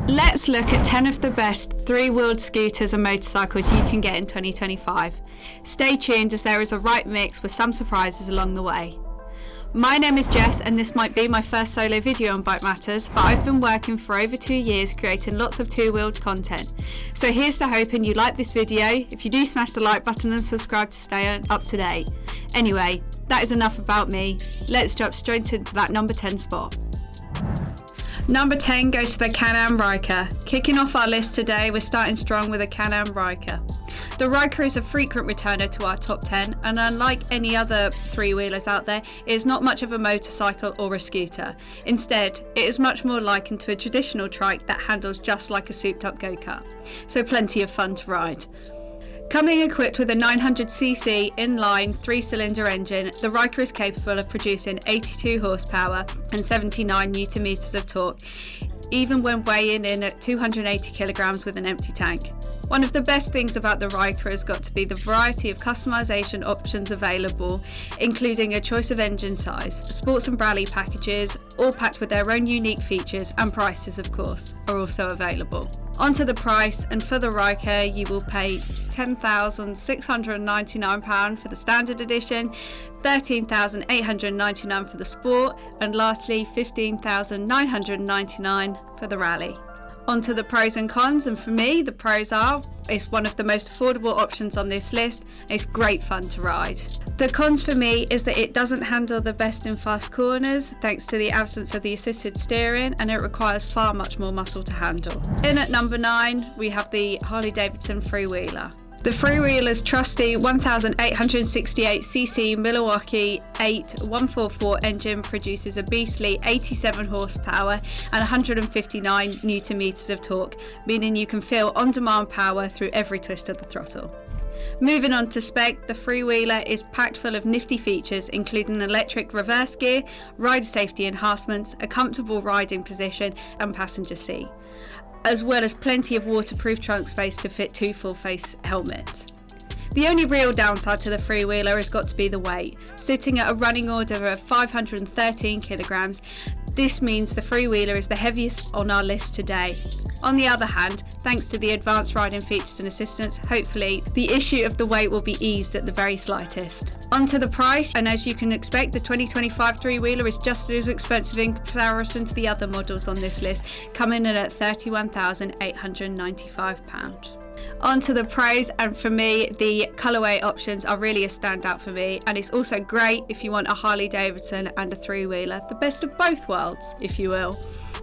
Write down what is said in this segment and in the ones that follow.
Let's look at 10 of the best three-wheeled scooters and motorcycles you can get in 2025. Stay tuned as there is a right mix with some surprises along the way. My name is Jess and this might be my first solo video on Bike Matters, but I've been working for over 2 years creating lots of two-wheeled content. So here's to hoping you like this video. If you do, smash the like button and subscribe to stay up to date. Anyway, that is enough about me. Let's jump straight into that number 10 spot. Number 10 goes to the Can-Am Ryker. Kicking off our list today, we're starting strong with the Can-Am Ryker. The Ryker is a frequent returner to our top 10, and unlike any other three-wheelers out there, it is not much of a motorcycle or a scooter. Instead, it is much more likened to a traditional trike that handles just like a souped-up go-kart, so plenty of fun to ride. Coming equipped with a 900cc inline 3-cylinder engine, the Ryker is capable of producing 82 horsepower and 79 Nm of torque, even when weighing in at 280 kilograms with an empty tank. One of the best things about the Ryker has got to be the variety of customization options available, including a choice of engine size, sports and rally packages, all packed with their own unique features, and prices, of course, are also available. Onto the price, and for the Ryker you will pay £10,699 for the standard edition, £13,899 for the sport, and lastly £15,999 for the rally. Onto the pros and cons, and for me the pros are it's one of the most affordable options on this list. It's great fun to ride. The cons for me is that it doesn't handle the best in fast corners thanks to the absence of the assisted steering, and it requires far much more muscle to handle. In at number 9 we have the Harley Davidson Freewheeler. The Freewheeler's trusty 1868cc Milwaukee 8144 engine produces a beastly 87 horsepower and 159 Nm of torque, meaning you can feel on-demand power through every twist of the throttle. Moving on to spec, the Freewheeler is packed full of nifty features, including electric reverse gear, rider safety enhancements, a comfortable riding position and passenger seat, as well as plenty of waterproof trunk space to fit 2 full-face helmets. The only real downside to the Freewheeler has got to be the weight. Sitting at a running order of 513 kilograms, this means the Freewheeler is the heaviest on our list today. On the other hand, thanks to the advanced riding features and assistance, hopefully the issue of the weight will be eased at the very slightest. Onto the price, and as you can expect, the 2025 three-wheeler is just as expensive in comparison to the other models on this list, coming in at £31,895. Onto the pros, and for me the colourway options are really a standout for me, and it's also great if you want a Harley Davidson and a three-wheeler, the best of both worlds if you will.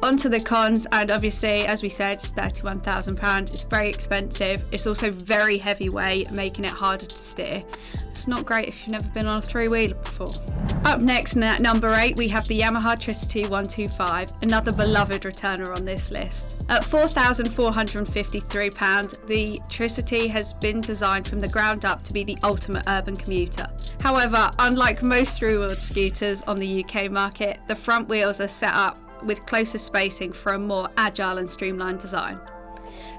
Onto the cons, and obviously as we said it's £31,000, it's very expensive, it's also very heavyweight, making it harder to steer. It's not great if you've never been on a three-wheeler before. Up next, at number 8 we have the Yamaha Tricity 125, another beloved returner on this list. At £4,453, the Tricity has been designed from the ground up to be the ultimate urban commuter. However, unlike most three-wheeled scooters on the UK market, the front wheels are set up with closer spacing for a more agile and streamlined design.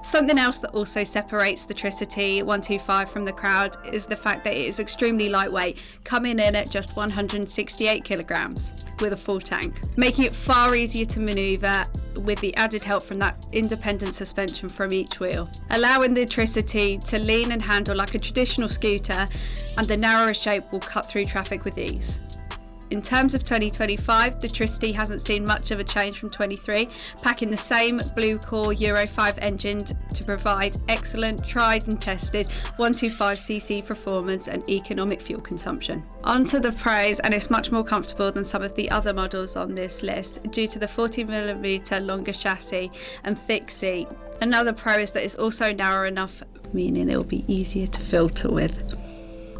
Something else that also separates the Tricity 125 from the crowd is the fact that it is extremely lightweight, coming in at just 168 kilograms with a full tank, making it far easier to manoeuvre with the added help from that independent suspension from each wheel, allowing the Tricity to lean and handle like a traditional scooter, and the narrower shape will cut through traffic with ease. In terms of 2025, the Tricity hasn't seen much of a change from 23, packing the same blue core Euro 5 engine to provide excellent tried and tested 125cc performance and economic fuel consumption. Onto the pros, and it's much more comfortable than some of the other models on this list due to the 40mm longer chassis and thick seat. Another pro is that it's also narrow enough, meaning it will be easier to filter with.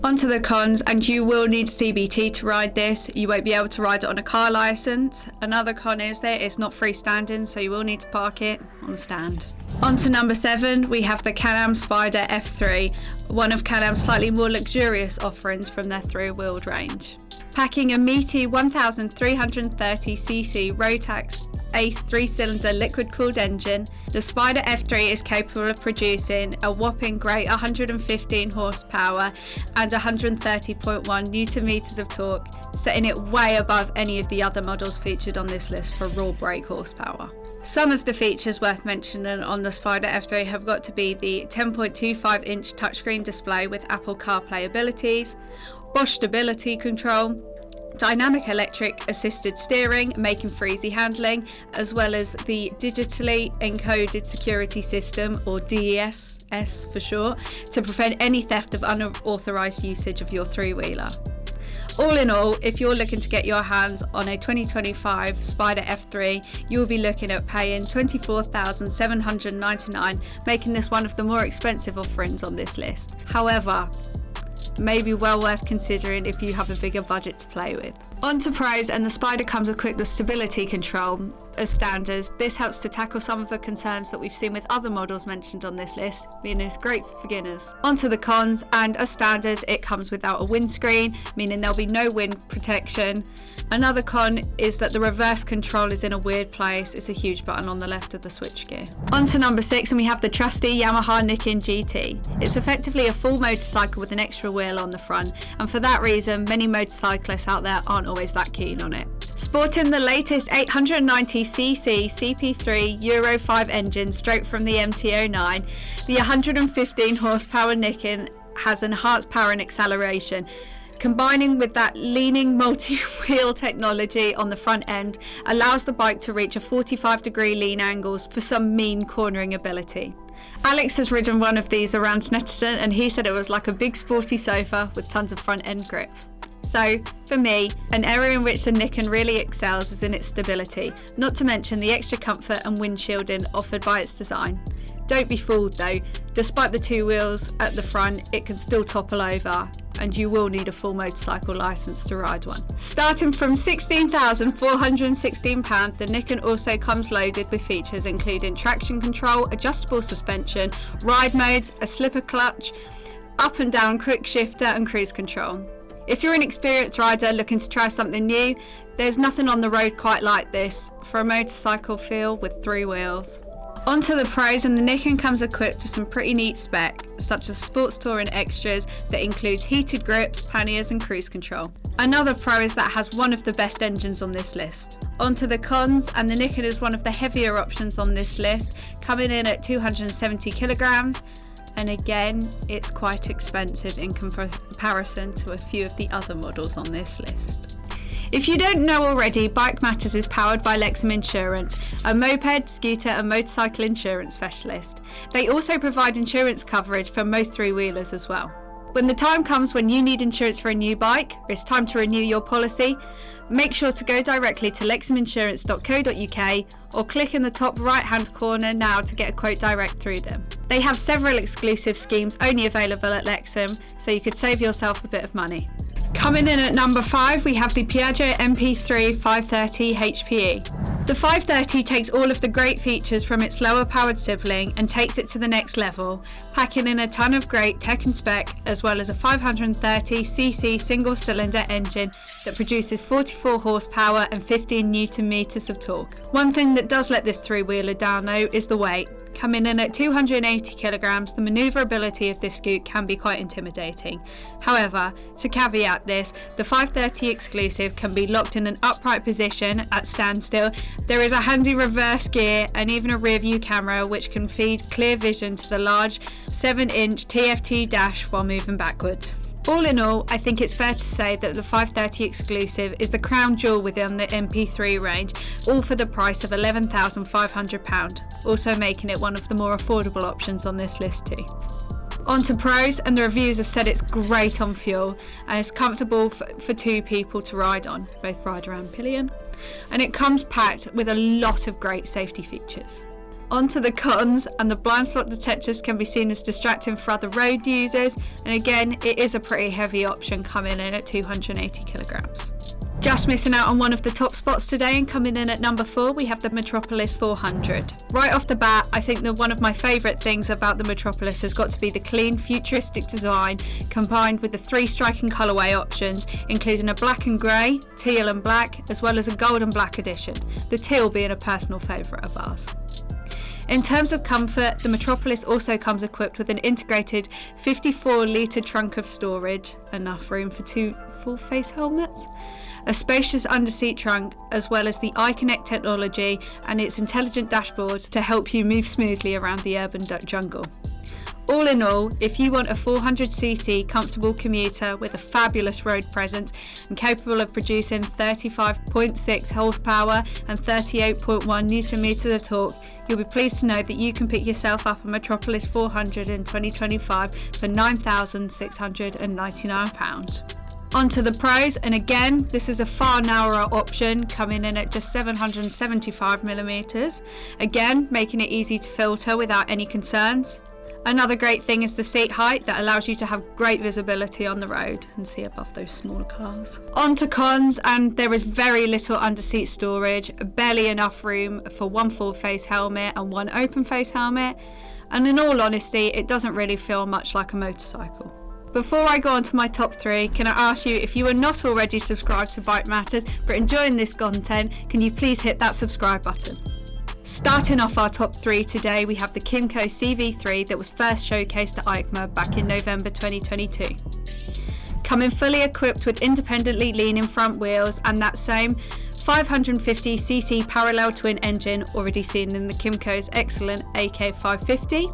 Onto the cons, and you will need CBT to ride this. You won't be able to ride it on a car licence. Another con is that it's not freestanding, so you will need to park it on the stand. Onto number 7, we have the Can-Am Spyder F3, one of Can-Am's slightly more luxurious offerings from their three-wheeled range. Packing a meaty 1330cc Rotax Ace 3-cylinder liquid-cooled engine, the Spyder F3 is capable of producing a whopping great 115 horsepower and 130.1 Nm of torque, setting it way above any of the other models featured on this list for raw brake horsepower. Some of the features worth mentioning on the Spyder F3 have got to be the 10.25-inch touchscreen display with Apple CarPlay abilities, Bosch stability control, dynamic electric assisted steering, making for easy handling, as well as the digitally encoded security system, or DES for short, to prevent any theft of unauthorised usage of your three-wheeler. All in all, if you're looking to get your hands on a 2025 Spyder F3, you will be looking at paying $24,799, making this one of the more expensive offerings on this list. However, maybe well worth considering if you have a bigger budget to play with. On to pros, and the Spyder comes equipped with stability control as standards. This helps to tackle some of the concerns that we've seen with other models mentioned on this list, meaning it's great for beginners. On to the cons, and as standard, it comes without a windscreen, meaning there'll be no wind protection. Another con is that the reverse control is in a weird place. It's a huge button on the left of the switchgear. On to number 6, and we have the trusty Yamaha Niken GT. It's effectively a full motorcycle with an extra wheel on the front, and for that reason, many motorcyclists out there aren't always that keen on it. Sporting the latest 890cc CP3 Euro 5 engine straight from the MT09, the 115 horsepower Niken has enhanced power and acceleration. Combining with that leaning multi-wheel technology on the front end allows the bike to reach a 45-degree lean angles for some mean cornering ability. Alex has ridden one of these around Snetterton, and he said it was like a big sporty sofa with tons of front end grip. So, for me, an area in which the Niken really excels is in its stability, not to mention the extra comfort and windshielding offered by its design. Don't be fooled though, despite the two wheels at the front, it can still topple over, and you will need a full motorcycle licence to ride one. Starting from £16,416, the Niken also comes loaded with features including traction control, adjustable suspension, ride modes, a slipper clutch, up and down quick shifter and cruise control. If you're an experienced rider looking to try something new, there's nothing on the road quite like this for a motorcycle feel with three wheels. On to the pros, and the Niken comes equipped with some pretty neat spec, such as sports touring extras that includes heated grips, panniers and cruise control. Another pro is that it has one of the best engines on this list. On to the cons, and the Niken is one of the heavier options on this list, coming in at 270 kilograms. And again, it's quite expensive in comparison to a few of the other models on this list. If you don't know already, Bike Matters is powered by Lexham Insurance, a moped, scooter and motorcycle insurance specialist. They also provide insurance coverage for most three-wheelers as well. When the time comes when you need insurance for a new bike, or it's time to renew your policy, make sure to go directly to lexhaminsurance.co.uk or click in the top right-hand corner now to get a quote direct through them. They have several exclusive schemes only available at Lexham, so you could save yourself a bit of money. Coming in at number 5, we have the Piaggio MP3 530 HPE. The 530 takes all of the great features from its lower powered sibling and takes it to the next level, packing in a ton of great tech and spec, as well as a 530cc single cylinder engine that produces 44 horsepower and 15 newton meters of torque. One thing that does let this three-wheeler down though is the weight. Coming in at 280 kilograms, the manoeuvrability of this scoot can be quite intimidating. However, to caveat this, the 530 exclusive can be locked in an upright position at standstill. There is a handy reverse gear and even a rear view camera which can feed clear vision to the large 7-inch TFT dash while moving backwards. All in all, I think it's fair to say that the 530 exclusive is the crown jewel within the MP3 range, all for the price of £11,500, also making it one of the more affordable options on this list too. On to pros, and the reviews have said it's great on fuel and it's comfortable for two people to ride on, both rider and pillion, and it comes packed with a lot of great safety features. On to the cons, and the blind spot detectors can be seen as distracting for other road users, and again it is a pretty heavy option coming in at 280 kilograms. Just missing out on one of the top spots today, and coming in at number 4 we have the Metropolis 400. Right off the bat, I think that one of my favourite things about the Metropolis has got to be the clean futuristic design combined with the 3 striking colourway options, including a black and grey, teal and black, as well as a gold and black edition, the teal being a personal favourite of ours. In terms of comfort, the Metropolis also comes equipped with an integrated 54-litre trunk of storage, enough room for full face helmets, a spacious underseat trunk, as well as the iConnect technology and its intelligent dashboard to help you move smoothly around the urban jungle. All in all, if you want a 400cc comfortable commuter with a fabulous road presence and capable of producing 35.6 horsepower and 38.1 newton meters of torque, you'll be pleased to know that you can pick yourself up a Metropolis 400 in 2025 for £9,699. On to the pros, and again, this is a far narrower option, coming in at just 775mm, again making it easy to filter without any concerns. Another great thing is the seat height that allows you to have great visibility on the road and see above those smaller cars. On to cons, and there is very little underseat storage, barely enough room for one full face helmet and one open face helmet, and in all honesty, it doesn't really feel much like a motorcycle. Before I go on to my top 3, can I ask you, if you are not already subscribed to Bike Matters but enjoying this content, can you please hit that subscribe button? Starting off our top 3 today, we have the Kymco CV3 that was first showcased at EICMA back in November 2022. Coming fully equipped with independently leaning front wheels and that same 550cc parallel twin engine already seen in the Kymco's excellent AK550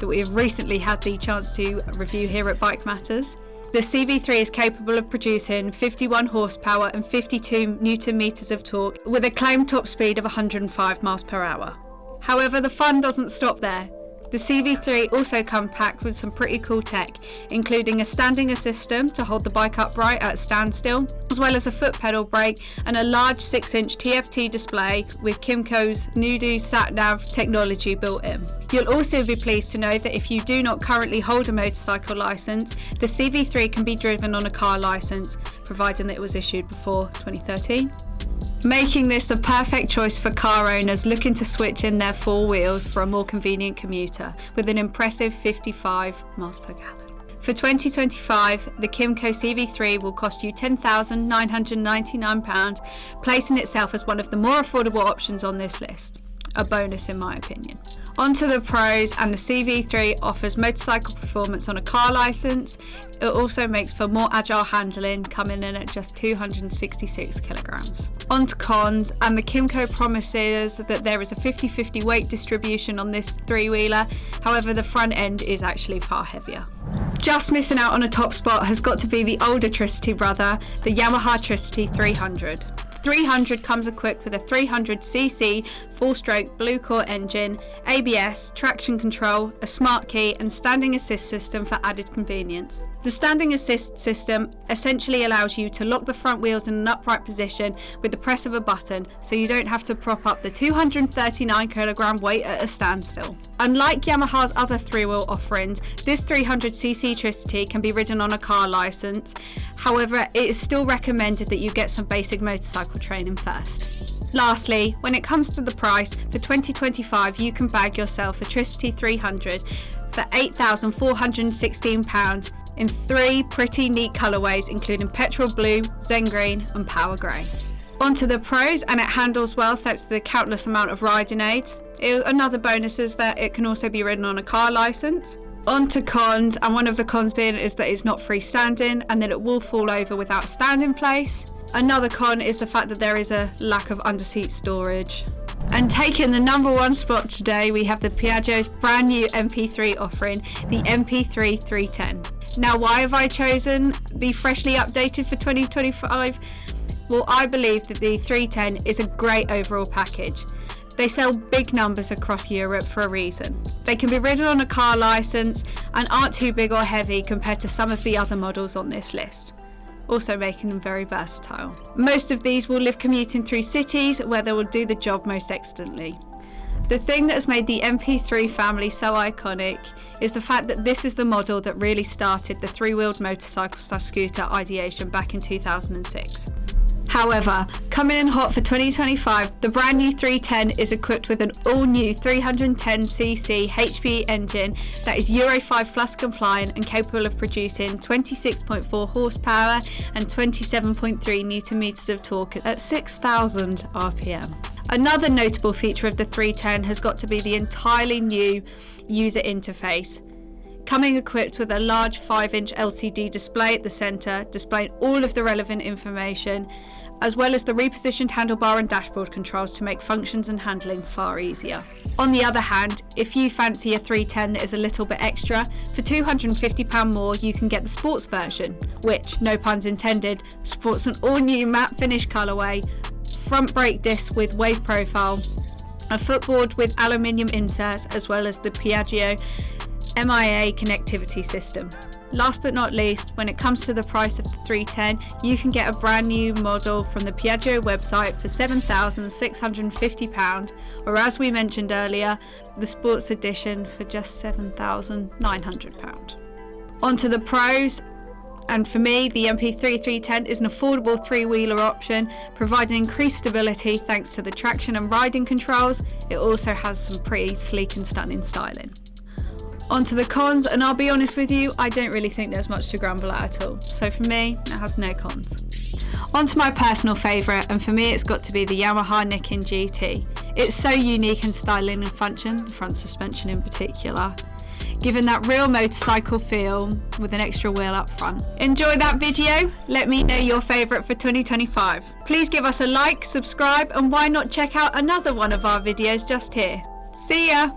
that we have recently had the chance to review here at Bike Matters. The CV3 is capable of producing 51 horsepower and 52 newton meters of torque with a claimed top speed of 105 miles per hour. However, the fun doesn't stop there. The CV3 also comes packed with some pretty cool tech, including a standing assist system to hold the bike upright at standstill, as well as a foot pedal brake and a large 6-inch TFT display with Kymco's Nudu sat-nav technology built in. You'll also be pleased to know that if you do not currently hold a motorcycle licence, the CV3 can be driven on a car licence, providing that it was issued before 2013. Making this a perfect choice for car owners looking to switch in their four wheels for a more convenient commuter with an impressive 55 miles per gallon. For 2025, the Kymco CV3 will cost you £10,999, placing itself as one of the more affordable options on this list. A bonus in my opinion. On to the pros, and the CV3 offers motorcycle performance on a car licence. It also makes for more agile handling, coming in at just 266 kilograms. On to cons, and the Kymco promises that there is a 50-50 weight distribution on this three-wheeler, however the front end is actually far heavier. Just missing out on a top spot has got to be the older Tricity brother, the Yamaha Tricity 300. 300 comes equipped with a 300cc four-stroke blue core engine, ABS, traction control, a smart key and standing assist system for added convenience. The standing assist system essentially allows you to lock the front wheels in an upright position with the press of a button, so you don't have to prop up the 239 kilogram weight at a standstill. Unlike Yamaha's other three-wheel offerings, this 300cc Tricity can be ridden on a car licence. However, it is still recommended that you get some basic motorcycle training first. Lastly, when it comes to the price, for 2025 you can bag yourself a Tricity 300 for £8,416 in 3 pretty neat colourways, including petrol blue, zen green and power grey. On to the pros, and it handles well thanks to the countless amount of riding aids. Another bonus is that it can also be ridden on a car licence. On to cons, and one of the cons being is that it's not freestanding and that it will fall over without a stand in place. Another con is the fact that there is a lack of underseat storage. And taking the number one spot today, we have the Piaggio's brand new MP3 offering, the MP3 310. Now, why have I chosen the freshly updated for 2025? Well, I believe that the 310 is a great overall package. They sell big numbers across Europe for a reason. They can be ridden on a car licence and aren't too big or heavy compared to some of the other models on this list, also making them very versatile. Most of these will live commuting through cities where they will do the job most excellently. The thing that has made the MP3 family so iconic is the fact that this is the model that really started the three-wheeled motorcycle/scooter ideation back in 2006. However, coming in hot for 2025, the brand new 310 is equipped with an all-new 310cc HP engine that is Euro 5 Plus compliant and capable of producing 26.4 horsepower and 27.3 newton meters of torque at 6,000 RPM. Another notable feature of the 310 has got to be the entirely new user interface. coming equipped with a large 5-inch LCD display at the centre, displaying all of the relevant information, as well as the repositioned handlebar and dashboard controls to make functions and handling far easier. On the other hand, if you fancy a 310 that is a little bit extra, for £250 more you can get the sports version, which, no puns intended, sports an all-new matte finish colourway, front brake discs with wave profile, a footboard with aluminium inserts, as well as the Piaggio MIA connectivity system. Last but not least, when it comes to the price of the 310, you can get a brand new model from the Piaggio website for £7,650, or as we mentioned earlier, the Sports Edition for just £7,900. On to the pros, and for me, the MP3 310 is an affordable three-wheeler option, providing increased stability thanks to the traction and riding controls. It also has some pretty sleek and stunning styling. On to the cons, and I'll be honest with you, I don't really think there's much to grumble at all. So for me, it has no cons. On to my personal favourite, and for me it's got to be the Yamaha Niken GT. It's so unique in styling and function, the front suspension in particular, giving that real motorcycle feel with an extra wheel up front. Enjoy that video? Let me know your favourite for 2025. Please give us a like, subscribe, and why not check out another one of our videos just here. See ya!